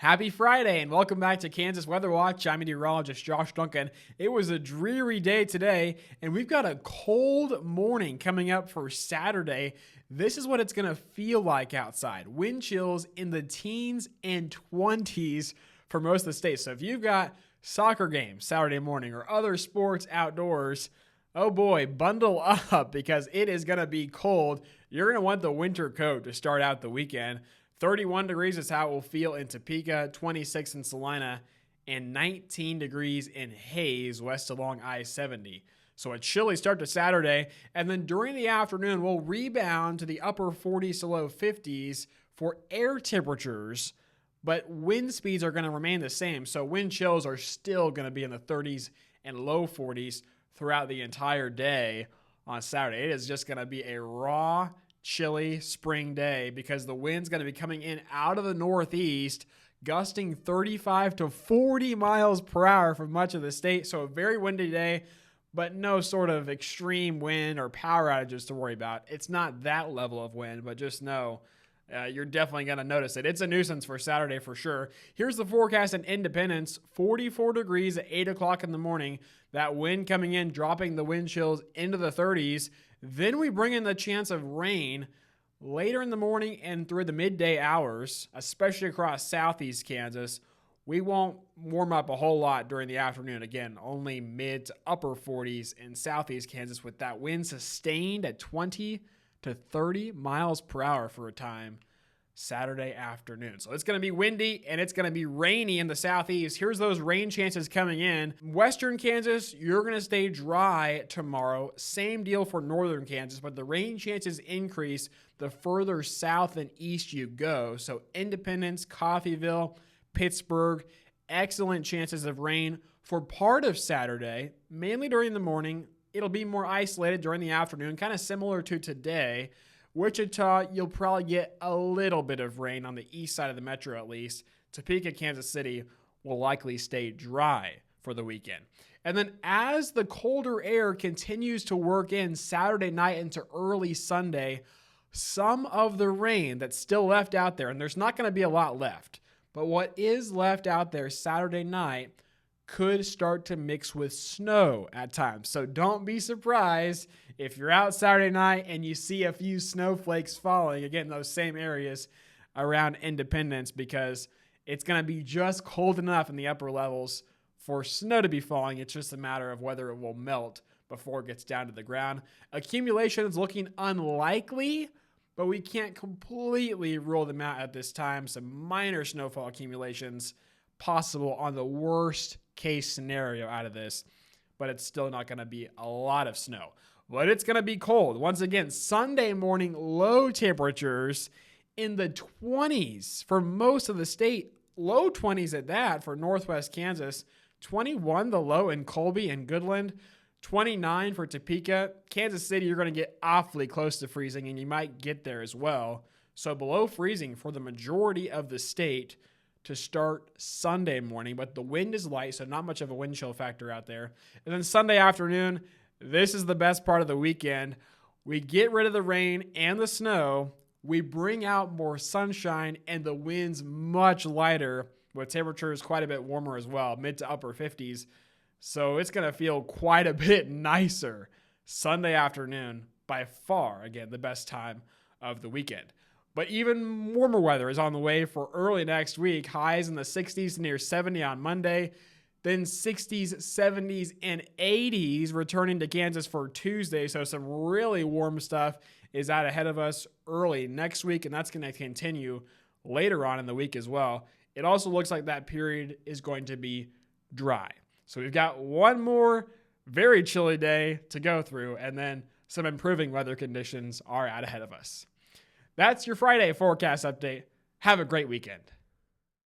Happy Friday and welcome back to Kansas Weather Watch. I'm meteorologist Josh Duncan. It was a dreary day today, and we've got a cold morning coming up for Saturday. This is what it's going to feel like outside. Wind chills in the teens and 20s for most of the state. So if you've got soccer games Saturday morning or other sports outdoors, oh boy, bundle up because it is going to be cold. You're going to want the winter coat to start out the weekend. 31 degrees is how it will feel in Topeka, 26 in Salina, and 19 degrees in Hayes, west along I-70. So a chilly start to Saturday, and then during the afternoon, we'll rebound to the upper 40s to low 50s for air temperatures, but wind speeds are going to remain the same. So wind chills are still going to be in the 30s and low 40s throughout the entire day on Saturday. It is just going to be a raw, chilly spring day because the wind's going to be coming in out of the northeast, gusting 35 to 40 miles per hour for much of the state. So a very windy day, but no sort of extreme wind or power outages to worry about. It's not that level of wind, but just know you're definitely going to notice it. It's a nuisance for Saturday for sure. Here's the forecast in Independence, 44 degrees at 8 o'clock in the morning. That wind coming in, dropping the wind chills into the 30s. Then we bring in the chance of rain later in the morning and through the midday hours, especially across southeast Kansas. We won't warm up a whole lot during the afternoon. Again, only mid to upper 40s in southeast Kansas with that wind sustained at 20 to 30 miles per hour for a time Saturday afternoon. So it's going to be windy and it's going to be rainy in the southeast. Here's those rain chances coming in. Western Kansas, you're going to stay dry tomorrow. Same deal for northern Kansas, but the rain chances increase the further south and east you go. So Independence, Coffeyville, Pittsburgh, excellent chances of rain for part of Saturday, mainly during the morning. It'll be more isolated during the afternoon, kind of similar to today. Wichita, you'll probably get a little bit of rain on the east side of the metro at least. Topeka, Kansas City will likely stay dry for the weekend. And then as the colder air continues to work in Saturday night into early Sunday, some of the rain that's still left out there, and there's not going to be a lot left, but what is left out there Saturday night could start to mix with snow at times. So don't be surprised if you're out Saturday night and you see a few snowflakes falling, again, in those same areas around Independence, because it's going to be just cold enough in the upper levels for snow to be falling. It's just a matter of whether it will melt before it gets down to the ground. Accumulation is looking unlikely, but we can't completely rule them out at this time. Some minor snowfall accumulations possible on the worst case scenario out of this, but it's still not going to be a lot of snow. But it's going to be cold. Once again, Sunday morning low temperatures in the 20s for most of the state, low 20s at that for northwest Kansas, 21 the low in Colby and Goodland, 29 for Topeka. Kansas City, you're going to get awfully close to freezing, and you might get there as well. So below freezing for the majority of the state to start Sunday morning, but the wind is light, so not much of a wind chill factor out there. And then Sunday afternoon, this is the best part of the weekend. We get rid of the rain and the snow. We bring out more sunshine, and the wind's much lighter with temperatures quite a bit warmer as well, mid to upper 50s. So it's going to feel quite a bit nicer Sunday afternoon, by far, again, the best time of the weekend. But even warmer weather is on the way for early next week. Highs in the 60s to near 70 on Monday. Then 60s, 70s, and 80s returning to Kansas for Tuesday. So some really warm stuff is out ahead of us early next week, and that's going to continue later on in the week as well. It also looks like that period is going to be dry. So we've got one more very chilly day to go through, and then some improving weather conditions are out ahead of us. That's your Friday forecast update. Have a great weekend.